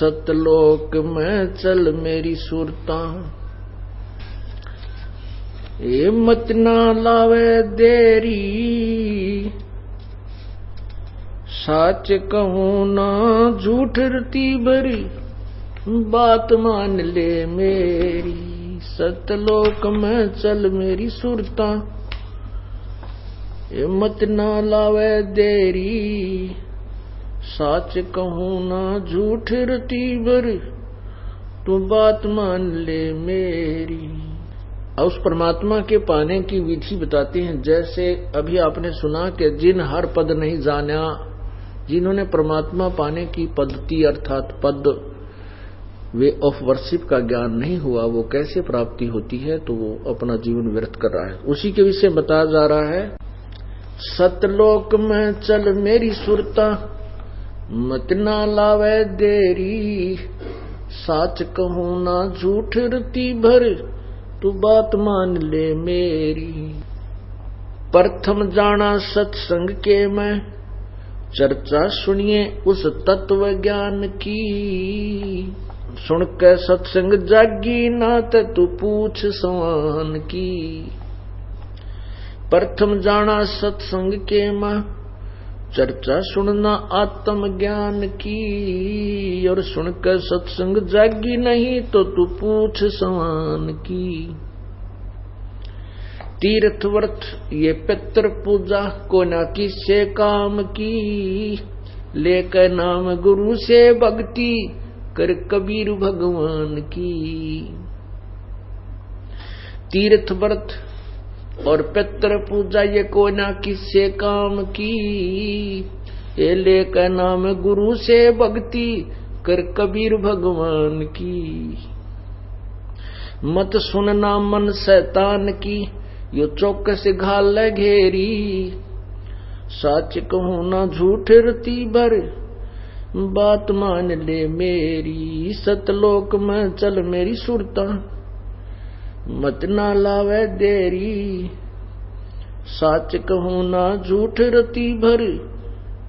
सतलोक में चल मेरी सुरता, ये मत ना लावे देरी, साच कहूं ना झूठ रती भरी, बात मान ले मेरी। सतलोक में चल मेरी सुरता, ये मत ना लावे देरी, साच कहूं ना झूठ रती भरी, तू बात मान ले मेरी। उस परमात्मा के पाने की विधि बताते हैं। जैसे अभी आपने सुना कि जिन हर पद नहीं जाना, जिन्होंने परमात्मा पाने की पद्धति अर्थात पद वे ऑफ वर्शिप का ज्ञान नहीं हुआ, वो कैसे प्राप्ति होती है, तो वो अपना जीवन व्यर्थ कर रहा है। उसी के विषय बताया जा रहा है। सतलोक में चल मेरी सुरता, मत ना लावे देरी, साच कहूं ना झूठ रती भर, तू बात मान ले मेरी। प्रथम जाना सत्संग के मैं, चर्चा सुनिए उस तत्व ज्ञान की, सुन के सत्संग जागी नात तू पूछ सवान की। प्रथम जाना सत्संग के मैं, चर्चा सुनना आत्म ज्ञान की, और सुनकर सत्संग जागी नहीं तो तू पूछ सवान की। तीर्थ व्रत ये पितृ पूजा को ना किसे काम की, लेकर नाम गुरु से भक्ति कर कबीर भगवान की। तीर्थ व्रत और पितृ पूजा ये कोई ना किससे काम की, ये लेकर नाम गुरु से भक्ति कर कबीर भगवान की। मत सुनना मन शैतान की, यो चौकस घाल घेरी, सच कहूं ना झूठ रती भर, बात मान ले मेरी। सतलोक में चल मेरी सुरता, मत ना लावे देरी, साच कहूं ना झूठ रती भर,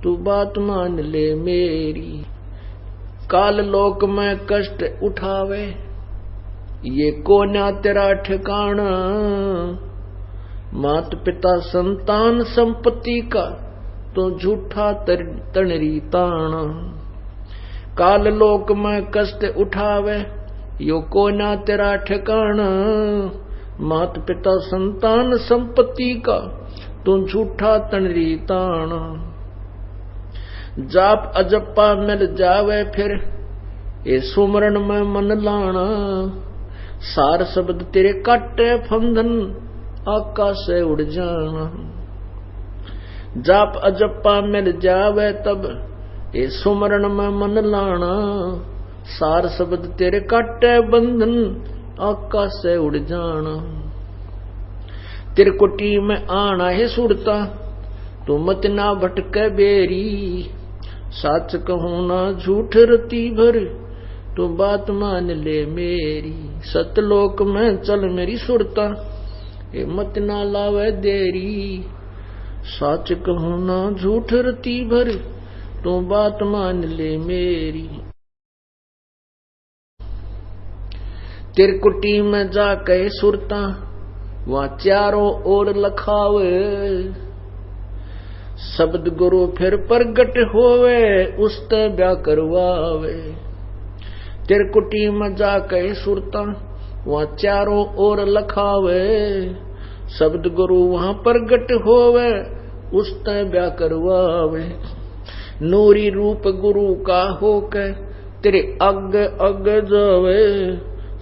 तू बात मान ले मेरी। काल लोक में कष्ट उठावे, ये कोन्या तेरा ठिकाना, मात पिता संतान संपत्ति का तो झूठा तणरी ताना। काल लोक में कष्ट उठावे, यो कोना तेरा ठिकाना, मात पिता संतान संपत्ति का तू झूठा तणरी ताना। जाप अजप्पा मिल जावे फिर, ये सुमरण में मन लाना, सार शब्द तेरे काटे फंदन, आकाश से उड़ जाना। जाप अजप्पा मिल जावे तब, ये सुमरण में मन लाना, सार शब्द तेरे काटे बंधन, आकाश से उड़ जाना। त्रिकुटी में आना है सुरता, तू मत ना भटके बेरी, सच कहूं ना झूठ रती भर, तू बात मान ले मेरी। सतलोक में चल मेरी सुरता, ये मत ना लावे देरी, सच कहूं ना झूठ रती भर, तू बात मान ले मेरी। त्रिकुटी में जाके सुरता, वहां चारों ओर लखावे, शब्द गुरु फिर प्रगट होवे, उसते ब्याह करवावे। त्रिकुटी में जाके सुरता, वहां चारों ओर लखावे, शब्द गुरु वहां प्रगट होवे, उसते ब्याह करवावे। नूरी रूप गुरु का होके तेरे अग अग जावे,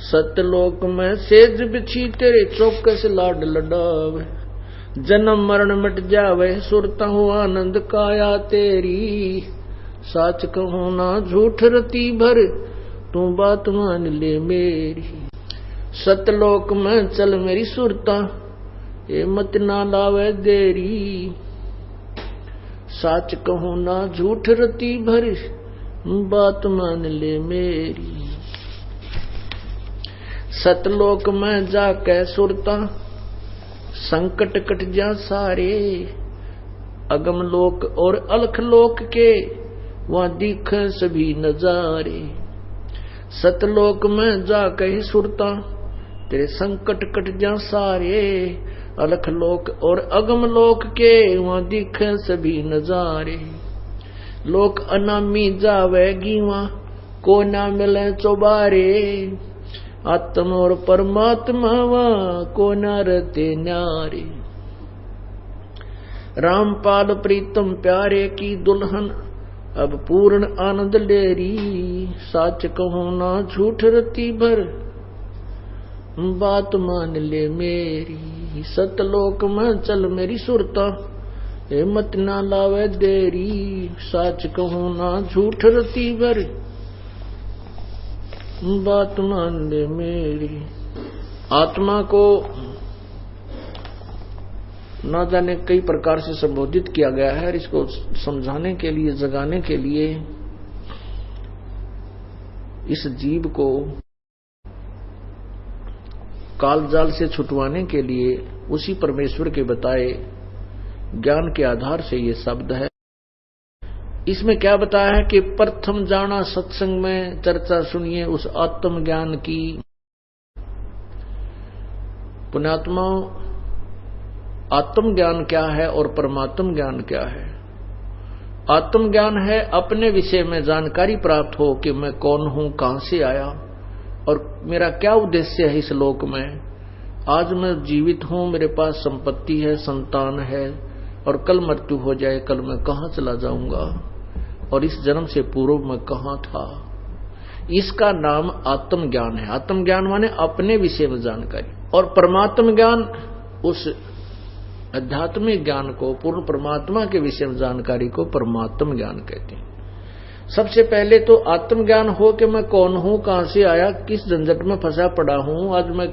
सतलोक में सेज बिछी तेरे चौकस लाड लडावे। जन्म मरण मिट जावे, सुरता हूँ आनंद काया तेरी, साच कहूं ना झूठ रती भर, तू बात मान ले मेरी। सतलोक में चल मेरी सुरता, ये मत ना लावे देरी, साच कहूं ना झूठ रती भर, बात मान ले मेरी। सतलोक में जाके सुरता, संकट कट जा सारे, अगम लोक और अलख लोक के वहां दिख सभी नजारे। सतलोक में जा कही सुरता, तेरे संकट कट जा सारे। अलख लोक और अगम लोक के वहां दिखे सभी नजारे। लोक अनामी जावेगी वहां को ना मिले चौबारे। आत्मा और परमात्मा वहां को ना रहते न्यारे। रामपाल प्रीतम प्यारे की दुल्हन अब पूर्ण आनंद लेरी। साच कहूं ना झूठ रती भर बात मान ले मेरी। सतलोक में चल मेरी सुरता, हिम्मत ना लावे देरी। साच कहूं ना झूठ रती भर बात मान ले मेरी। आत्मा को न जाने कई प्रकार से संबोधित किया गया है। इसको समझाने के लिए, जगाने के लिए, इस जीव को कालजाल से छुटवाने के लिए उसी परमेश्वर के बताए ज्ञान के आधार से ये शब्द है। इसमें क्या बताया है कि प्रथम जाना सत्संग में चर्चा सुनिए उस आत्म ज्ञान की। पुण्यात्मा, आत्म ज्ञान क्या है और परमात्म ज्ञान क्या है? आत्म ज्ञान है अपने विषय में जानकारी प्राप्त हो कि मैं कौन हूं, कहां से आया और मेरा क्या उद्देश्य है इस लोक में। आज मैं जीवित हूं, मेरे पास संपत्ति है, संतान है, और कल मृत्यु हो जाए, कल मैं कहां चला जाऊंगा और इस जन्म से पूर्व मैं कहां था। इसका नाम आत्म ज्ञान है। आत्म ज्ञान माने अपने विषय में जानकारी। और परमात्म ज्ञान उस आध्यात्मिक ज्ञान को, पूर्ण परमात्मा के विषय में जानकारी को परमात्म ज्ञान कहते हैं। सबसे पहले तो आत्म ज्ञान हो कि मैं कौन हूं, कहां से आया, किस झंझट में फंसा पड़ा हूं, आज मैं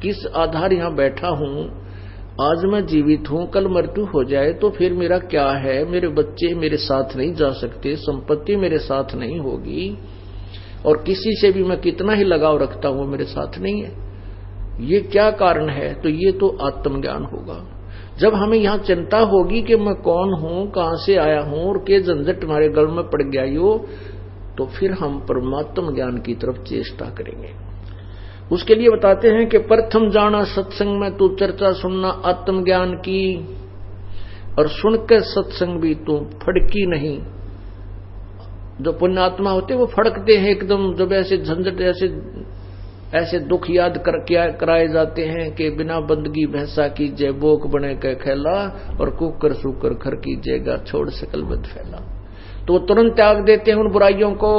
किस आधार यहां बैठा हूं, आज मैं जीवित हूं, कल मृत्यु हो जाए तो फिर मेरा क्या है। मेरे बच्चे मेरे साथ नहीं जा सकते, संपत्ति मेरे साथ नहीं होगी, और किसी से भी मैं कितना ही लगाव रखता हूं मेरे साथ नहीं है। ये क्या कारण है? तो ये तो आत्मज्ञान होगा। जब हमें यहाँ चिंता होगी कि मैं कौन हूं, कहां से आया हूं और के झंझट हमारे गल में पड़ गया यो, तो फिर हम परमात्म ज्ञान की तरफ चेष्टा करेंगे। उसके लिए बताते हैं कि प्रथम जाना सत्संग में तू चर्चा सुनना आत्म ज्ञान की, और सुनकर सत्संग भी तू फड़की नहीं। जो पुण्यात्मा होते वो फड़कते हैं एकदम, जब ऐसे झंझट ऐसे दुख याद कराए जाते हैं कि बिना बंदगी भैंसा की जय बोक बने के खेला, और कुकर सुकर खर की जयगा छोड़ सकल बद फैला। तो वो तुरंत त्याग देते हैं उन बुराइयों को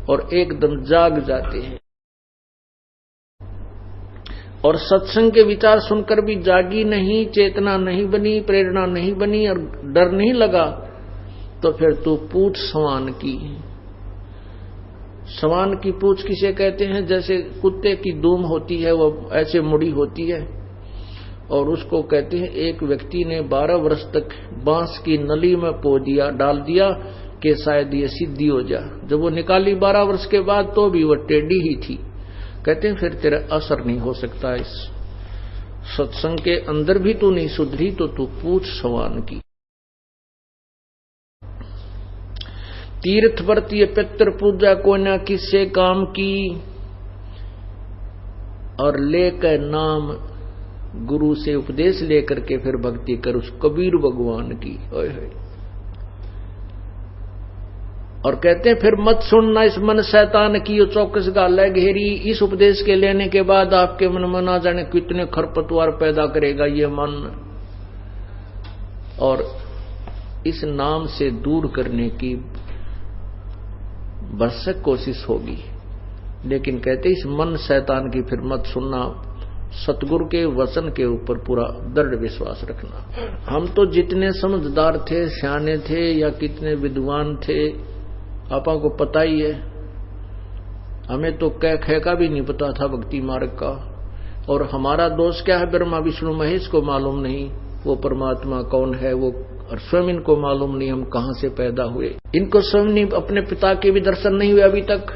और एकदम जाग जाते हैं। और सत्संग के विचार सुनकर भी जागी नहीं, चेतना नहीं बनी, प्रेरणा नहीं बनी और डर नहीं लगा, तो फिर तू पूछ सवान की। सवान की पूछ किसे कहते हैं? जैसे कुत्ते की दूम होती है, वो ऐसे मुड़ी होती है, और उसको कहते हैं एक व्यक्ति ने 12 वर्ष तक बांस की नली में डाल दिया कि शायद ये सिद्धि हो जा। जब वो निकाली 12 वर्ष के बाद तो भी वो टेढ़ी ही थी। कहते हैं फिर तेरा असर नहीं हो सकता। इस सत्संग के अंदर भी तू नहीं सुधरी तो तू पूछ सवान की। तीर्थ व्रत ये पितृ पूजा को न किससे काम की, और लेकर नाम गुरु से उपदेश लेकर के फिर भक्ति कर उस कबीर भगवान की। ओए होए। और कहते हैं फिर मत सुनना इस मन शैतान की, यो चौकस गाल है घेरी। इस उपदेश के लेने के बाद आपके मन में ना जाने कितने खरपतवार पैदा करेगा ये मन, और इस नाम से दूर करने की भरसक कोशिश होगी। लेकिन कहते इस मन शैतान की फिर मत सुनना, सतगुरु के वचन के ऊपर पूरा दृढ़ विश्वास रखना। हम तो जितने समझदार थे, सियाने थे या कितने विद्वान थे, आपा को पता ही है। हमें तो कह का भी नहीं पता था भक्ति मार्ग का। और हमारा दोष क्या है? ब्रह्मा विष्णु महेश को मालूम नहीं वो परमात्मा कौन है, वो और स्वयं इनको मालूम नहीं हम कहां से पैदा हुए। इनको स्वयं नहीं, अपने पिता के भी दर्शन नहीं हुए अभी तक।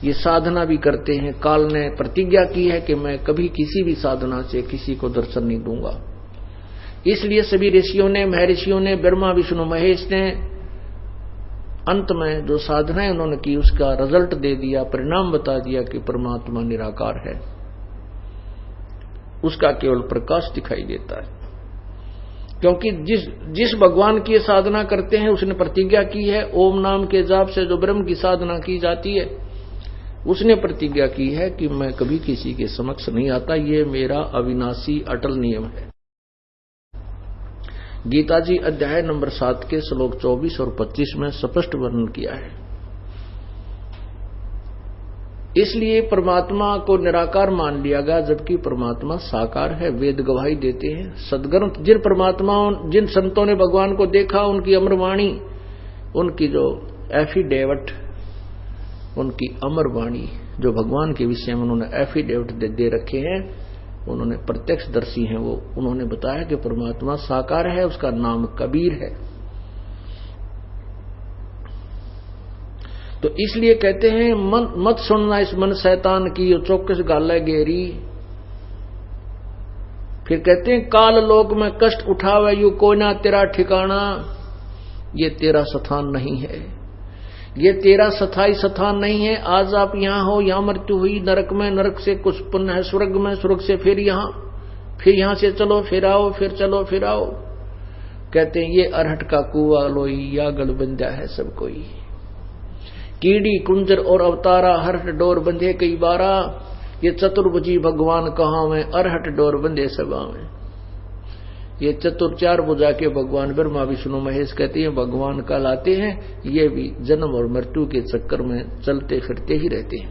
ये साधना भी करते हैं। काल ने प्रतिज्ञा की है कि मैं कभी किसी भी साधना से किसी को दर्शन नहीं दूंगा। इसलिए सभी ऋषियों ने, महर्षियों ने, ब्रह्मा विष्णु महेश ने अंत में जो साधनाएं उन्होंने की उसका रिजल्ट दे दिया, परिणाम बता दिया कि परमात्मा निराकार है, उसका केवल प्रकाश दिखाई देता है। क्योंकि जिस भगवान की साधना करते हैं उसने प्रतिज्ञा की है, ओम नाम के जाप से जो ब्रह्म की साधना की जाती है उसने प्रतिज्ञा की है कि मैं कभी किसी के समक्ष नहीं आता, ये मेरा अविनाशी अटल नियम है। गीता जी अध्याय नंबर 7 के श्लोक 24 और 25 में स्पष्ट वर्णन किया है। इसलिए परमात्मा को निराकार मान लिया गया, जबकि परमात्मा साकार है। वेद गवाही देते हैं, सदग्रंथ जिन परमात्माओं जिन संतों ने भगवान को देखा, उनकी अमर वाणी, उनकी जो एफिडेविट, उनकी अमर वाणी जो भगवान के विषय में उन्होंने एफिडेविट दे रखे हैं, उन्होंने प्रत्यक्षदर्शी हैं, वो उन्होंने बताया कि परमात्मा साकार है, उसका नाम कबीर है। तो इसलिए कहते हैं मत सुनना इस मन शैतान की, यो चौकस गाल है गेरी। फिर कहते हैं काल लोक में कष्ट उठावे यू कोई ना तेरा ठिकाना, ये तेरा स्थान नहीं है, ये तेरा स्थायी स्थान नहीं है। आज आप यहां हो, यहां मृत्यु हुई, नरक में, नरक से कुछ पुण्य है स्वर्ग में, स्वर्ग से फिर यहां से चलो फिर आओ, फिर चलो फिर आओ। कहते हैं ये अरहट का कुआ लोई या गल बंधा है सब कोई, कीड़ी कुंजर और अवतारा, हरहट डोर बंधे कई बारा। ये चतुर्भुजी भगवान कहाँ में, अरहट डोर बंधे सभा में। ये चतुर चार भुजा के भगवान ब्रह्मा विष्णु महेश कहते हैं भगवान कहलाते हैं। ये भी जन्म और मृत्यु के चक्कर में चलते फिरते ही रहते हैं।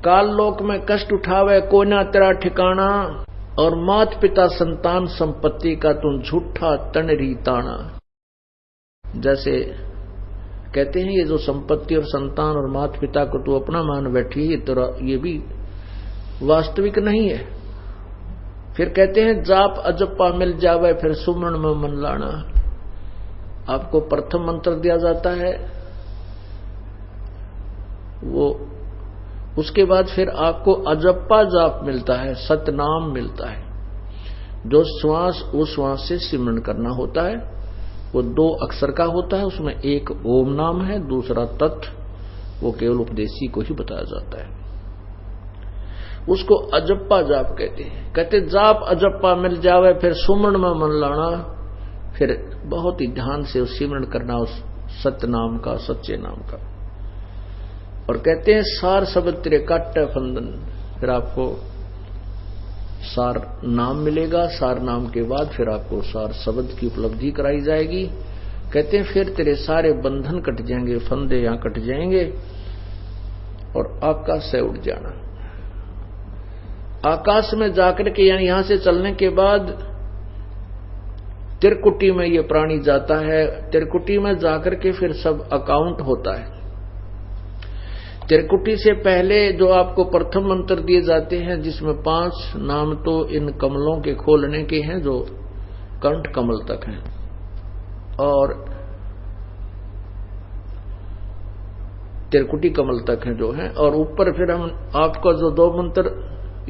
काल लोक में कष्ट उठावे कोई ना तेरा ठिकाना, और मात पिता संतान संपत्ति का तुम झूठा तन रीताना। जैसे कहते हैं ये जो संपत्ति और संतान और मात पिता को तू अपना मान बैठी है, ये भी वास्तविक नहीं है। फिर कहते हैं जाप अजप्पा मिल जावे फिर सुमरण में मन लाना। आपको प्रथम मंत्र दिया जाता है, वो उसके बाद फिर आपको अजप्पा जाप मिलता है, सतनाम मिलता है, जो श्वास उस श्वास से सिमरन करना होता है। वो 2 अक्षर का होता है, उसमें एक ओम नाम है, दूसरा तत्, वो केवल उपदेशी को ही बताया जाता है। उसको अजप्पा जाप कहते हैं। कहते जाप अजप्पा मिल जावे फिर सुमरण में मन लाना। फिर बहुत ही ध्यान से उस सिमरन करना उस सत्य नाम का, सच्चे नाम का। और कहते हैं सार शब्द तेरे काटे फंदन। फिर आपको सार नाम मिलेगा, सार नाम के बाद फिर आपको सार शब्द की उपलब्धि कराई जाएगी। कहते हैं फिर तेरे सारे बंधन कट जाएंगे, फंदे यहां कट जाएंगे और आकाश से उड़ जाना। आकाश में जाकर के यानी यहां से चलने के बाद त्रिकुटी में ये प्राणी जाता है। त्रिकुटी में जाकर के फिर सब अकाउंट होता है। त्रिकुटी से पहले जो आपको प्रथम मंत्र दिए जाते हैं, जिसमें 5 नाम तो इन कमलों के खोलने के हैं जो कंठ कमल तक हैं, और त्रिकुटी कमल तक हैं जो हैं। और ऊपर फिर हम आपको जो 2 मंत्र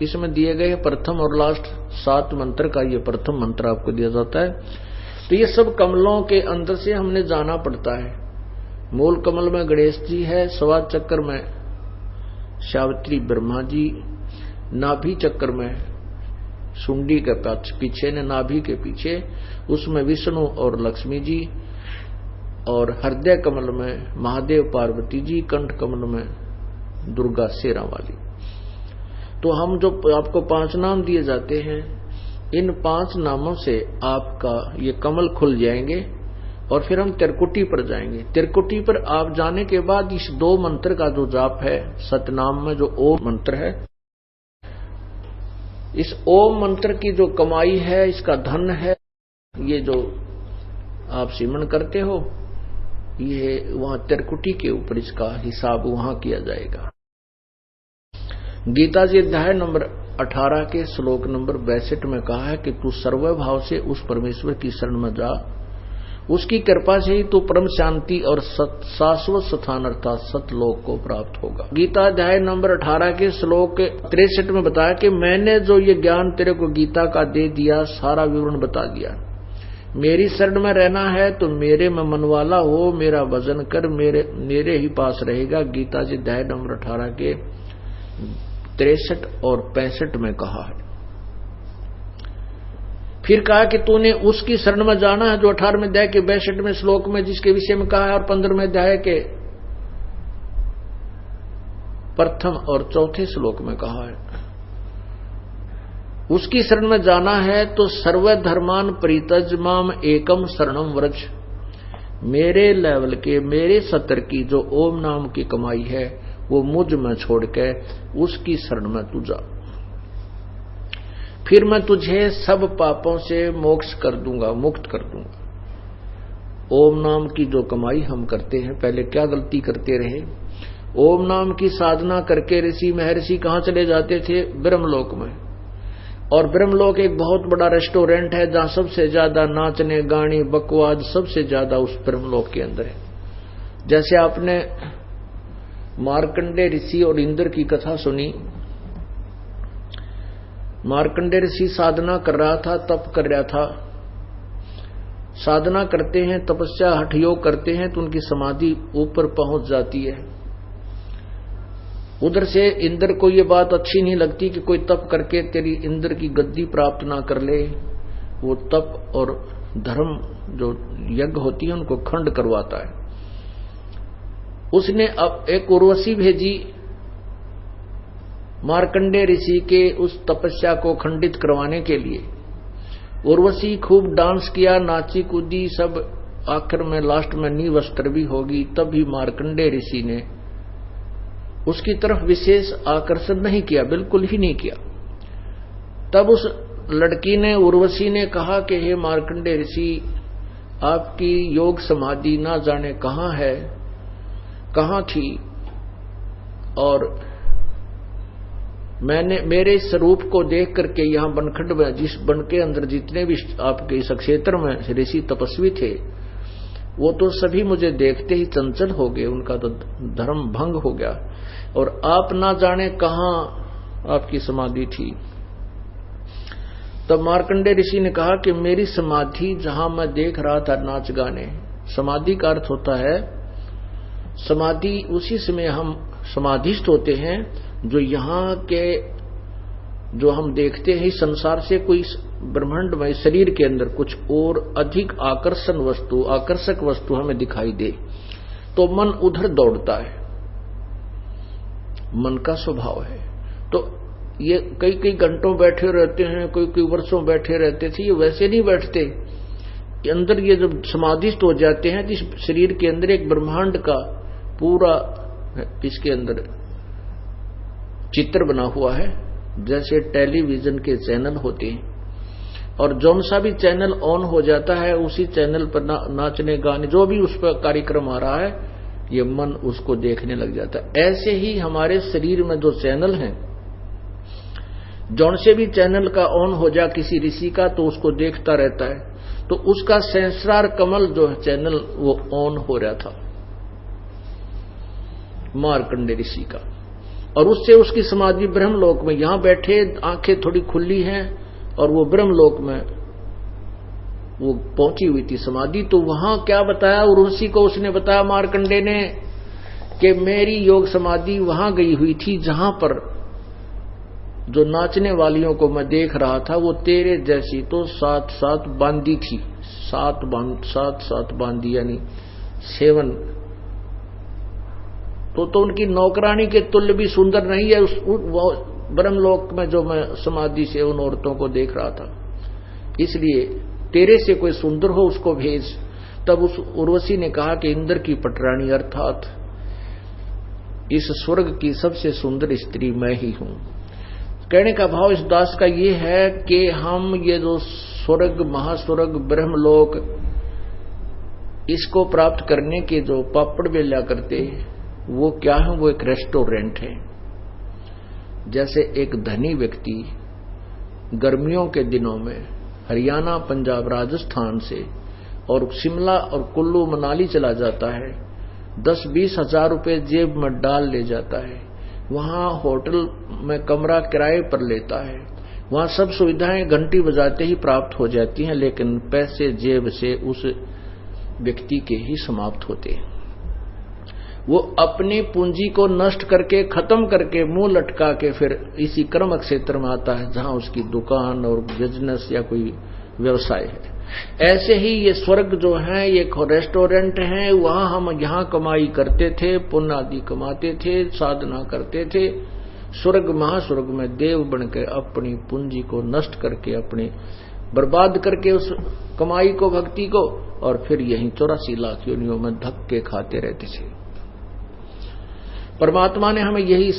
इसमें दिए गए हैं, प्रथम और लास्ट 7 मंत्र का ये प्रथम मंत्र आपको दिया जाता है। तो ये सब कमलों के अंदर से हमने जाना पड़ता है। मूल कमल में गणेश जी है, स्वाद चक्र में सावित्री ब्रह्मा जी, नाभि चक्र में सुंडी के पीछे ने नाभि के पीछे उसमें विष्णु और लक्ष्मी जी, और हृदय कमल में महादेव पार्वती जी, कंठ कमल में दुर्गा शेरा वाली। तो हम जो आपको 5 नाम दिए जाते हैं, इन 5 नामों से आपका ये कमल खुल जाएंगे और फिर हम त्रिकुटी पर जाएंगे। त्रिकुटी पर आप जाने के बाद इस 2 मंत्र का जो जाप है, सतनाम में जो ओम मंत्र है, इस ओम मंत्र की जो कमाई है, इसका धन है, ये जो आप सिमरन करते हो, ये वहां त्रिकुटी के ऊपर इसका हिसाब वहां किया जाएगा। गीता जी अध्याय नंबर 18 के श्लोक नंबर 62 में कहा है कि तू सर्वभाव से उस परमेश्वर की शरण में जा, उसकी कृपा से ही तो परम शांति और शाश्वत स्थान अर्थात सतलोक को प्राप्त होगा। गीता अध्याय नंबर 18 के श्लोक 63 में बताया कि मैंने जो ये ज्ञान तेरे को गीता का दे दिया, सारा विवरण बता दिया। मेरी शरण में रहना है तो मेरे में मनवाला हो, मेरा भजन कर, मेरे ही पास रहेगा। गीता जी अध्याय नंबर 18 के 63 और 65 में कहा है। फिर कहा कि तूने उसकी शरण में जाना है जो 18वें अध्याय के 62वें श्लोक में जिसके विषय में कहा है, और 15वें अध्याय के प्रथम और चौथे श्लोक में कहा है। उसकी शरण में जाना है तो सर्वधर्मान परित्यज माम एकम शरणम व्रज। मेरे लेवल के, मेरे सत्र की जो ओम नाम की कमाई है वो मुझ में छोड़ के उसकी शरण में तू जा, फिर मैं तुझे सब पापों से मोक्ष कर दूंगा, मुक्त कर दूंगा। ओम नाम की जो कमाई हम करते हैं, पहले क्या गलती करते रहे? ओम नाम की साधना करके ऋषि महर्षि कहां चले जाते थे? ब्रह्मलोक में। और ब्रह्मलोक एक बहुत बड़ा रेस्टोरेंट है जहां सबसे ज्यादा नाचने गाने बकवाद सबसे ज्यादा उस ब्रह्मलोक के अंदर है। जैसे आपने मार्कंडेय ऋषि और इंद्र की कथा सुनी। मार्कंडेय ऋषि साधना कर रहा था, तप कर रहा था। साधना करते हैं, तपस्या हठ योग करते हैं तो उनकी समाधि ऊपर पहुंच जाती है। उधर से इंद्र को ये बात अच्छी नहीं लगती कि कोई तप करके तेरी इंद्र की गद्दी प्राप्त ना कर ले। वो तप और धर्म जो यज्ञ होती है उनको खंड करवाता है। उसने अब एक उर्वशी भेजी मार्कंडेय ऋषि के उस तपस्या को खंडित करवाने के लिए। उर्वशी खूब डांस किया, नाची कूदी, सब आखिर में लास्ट में निवस्त्र भी होगी। तभी मार्कंडेय ऋषि ने उसकी तरफ विशेष आकर्षण नहीं किया, बिल्कुल ही नहीं किया। तब उस लड़की ने, उर्वशी ने कहा कि हे मार्कंडेय ऋषि, आपकी योग समाधि ना जाने कहां है, कहां थी, और मैंने मेरे स्वरूप को देख करके यहाँ बनखंड में, जिस बन के अंदर जितने भी आपके इस क्षेत्र में ऋषि तपस्वी थे, वो तो सभी मुझे देखते ही चंचल हो गए, उनका तो धर्म भंग हो गया, और आप ना जाने कहां आपकी समाधि थी। तब मार्कंडेय ऋषि ने कहा कि मेरी समाधि जहां मैं देख रहा था नाच गाने, समाधि का अर्थ होता है समाधि, उसी समय हम समाधिस्थ होते हैं जो यहाँ के जो हम देखते हैं संसार से कोई ब्रह्मांडमय शरीर के अंदर कुछ और अधिक आकर्षक वस्तु हमें दिखाई दे तो मन उधर दौड़ता है, मन का स्वभाव है। तो ये कई घंटों बैठे रहते हैं, कोई वर्षों बैठे रहते थे, ये वैसे नहीं बैठते। अंदर ये जब समाधिस्थ हो जाते हैं, इस शरीर के अंदर एक ब्रह्मांड का पूरा इसके अंदर चित्र बना हुआ है, जैसे टेलीविजन के चैनल होते हैं, और जौन सा भी चैनल ऑन हो जाता है उसी चैनल पर नाचने गाने जो भी उस पर कार्यक्रम आ रहा है, ये मन उसको देखने लग जाता है। ऐसे ही हमारे शरीर में जो चैनल हैं, जौन से भी चैनल का ऑन हो जा किसी ऋषि का तो उसको देखता रहता है, तो उसका सहस्रार कमल जो चैनल वो ऑन हो रहा था मार्कंडेय ऋषि का, और उससे उसकी समाधि ब्रह्मलोक में, यहां बैठे आंखें थोड़ी खुली हैं और वो ब्रह्मलोक में वो पहुंची हुई थी समाधि। तो वहां क्या बताया उर्वशी को, उसने बताया मार्कंडेय ने कि मेरी योग समाधि वहां गई हुई थी जहां पर जो नाचने वालियों को मैं देख रहा था वो तेरे जैसी तो सात बांदी थी, सात बांदी यानी 7। तो उनकी नौकरानी के तुल्य भी सुंदर नहीं है वो ब्रह्मलोक में जो मैं समाधि से उन औरतों को देख रहा था, इसलिए तेरे से कोई सुंदर हो उसको भेज। तब उस उर्वशी ने कहा कि इंद्र की पटरानी अर्थात इस स्वर्ग की सबसे सुंदर स्त्री मैं ही हूं। कहने का भाव इस दास का ये है कि हम ये जो स्वर्ग, महास्वर्ग, ब्रह्मलोक, इसको प्राप्त करने के जो पापड़ बेला करते वो क्या है? वो एक रेस्टोरेंट है। जैसे एक धनी व्यक्ति गर्मियों के दिनों में हरियाणा, पंजाब, राजस्थान से और शिमला और कुल्लू मनाली चला जाता है, 10-20 हजार रुपए जेब में डाल ले जाता है, वहां होटल में कमरा किराए पर लेता है, वहां सब सुविधाएं घंटी बजाते ही प्राप्त हो जाती हैं, लेकिन पैसे जेब से उस व्यक्ति के ही समाप्त होते हैं। वो अपनी पूंजी को नष्ट करके, खत्म करके, मुंह लटका के फिर इसी कर्म क्षेत्र में आता है जहां उसकी दुकान और बिजनेस या कोई व्यवसाय है। ऐसे ही ये स्वर्ग जो है, ये रेस्टोरेंट है, वहां हम यहाँ कमाई करते थे, पुण्य आदि कमाते थे, साधना करते थे। स्वर्ग महास्वर्ग में देव बनकर अपनी पूंजी को नष्ट करके, अपने बर्बाद करके उस कमाई को, भक्ति को, और फिर यही 84 लाख योनियों में धक्के खाते रहते थे। परमात्मा ने हमें यही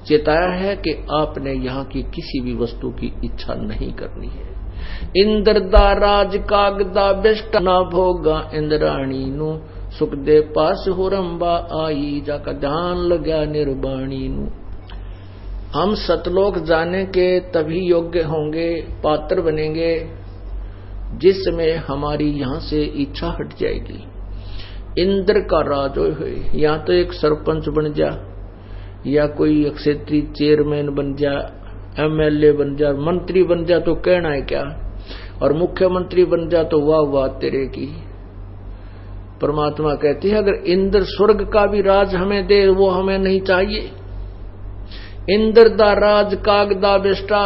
चेताया है कि आपने यहाँ की किसी भी वस्तु की इच्छा नहीं करनी है। इंद्र दा राज कागदा बेस्ट ना भोगा, इंद्राणी नु सुख दे पास हो रंबा आई, जाका ध्यान लगा निर्वाणी नु। हम सतलोक जाने के तभी योग्य होंगे, पात्र बनेंगे, जिसमें हमारी यहां से इच्छा हट जाएगी। इंद्र का राज हो, या तो एक सरपंच बन जा, या कोई क्षेत्रीय चेयरमैन बन जा, एमएलए बन जा, मंत्री बन जा तो कहना है क्या, और मुख्यमंत्री बन जा तो वाह वाह तेरे की। परमात्मा कहती है अगर इंद्र स्वर्ग का भी राज हमें दे, वो हमें नहीं चाहिए। इंद्र दा राज कागदा बेस्टा,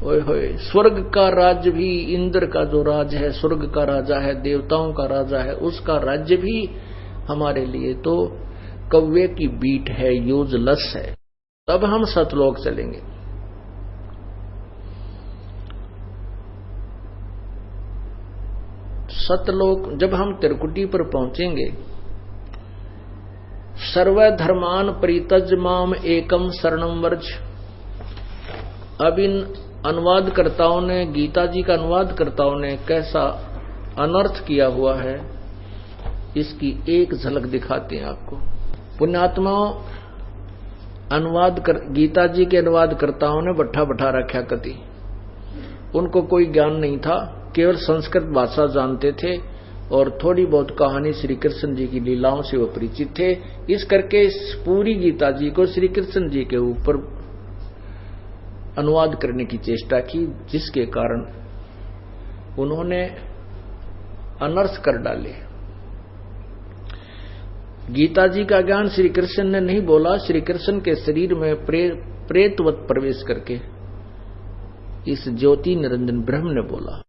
ओए होए, स्वर्ग का राज्य भी, इंद्र का जो राज है, स्वर्ग का राजा है, देवताओं का राजा है, उसका राज्य भी हमारे लिए तो कौवे की बीट है, यूजलेस है। तब हम सतलोक चलेंगे। सतलोक जब हम त्रिकुटी पर पहुंचेंगे, सर्वधर्मान परित्यज माम एकम शरणम वर्ज। अब इन अनुवादकर्ताओं ने, गीता जी का अनुवादकर्ताओं ने कैसा अनर्थ किया हुआ है, इसकी एक झलक दिखाते हैं आपको। पुण्यात्माओं, गीता जी के अनुवादकर्ताओं ने बट्ठा बैठा रखा कति। उनको कोई ज्ञान नहीं था, केवल संस्कृत भाषा जानते थे और थोड़ी बहुत कहानी श्री कृष्ण जी की लीलाओं से वो परिचित थे। इस करके पूरी गीता जी को श्री कृष्ण जी के ऊपर अनुवाद करने की चेष्टा की, जिसके कारण उन्होंने अनर्थ कर डाले। गीता जी का ज्ञान श्री कृष्ण ने नहीं बोला, श्री कृष्ण के शरीर में प्रेतवत प्रवेश करके इस ज्योति निरंजन ब्रह्म ने बोला।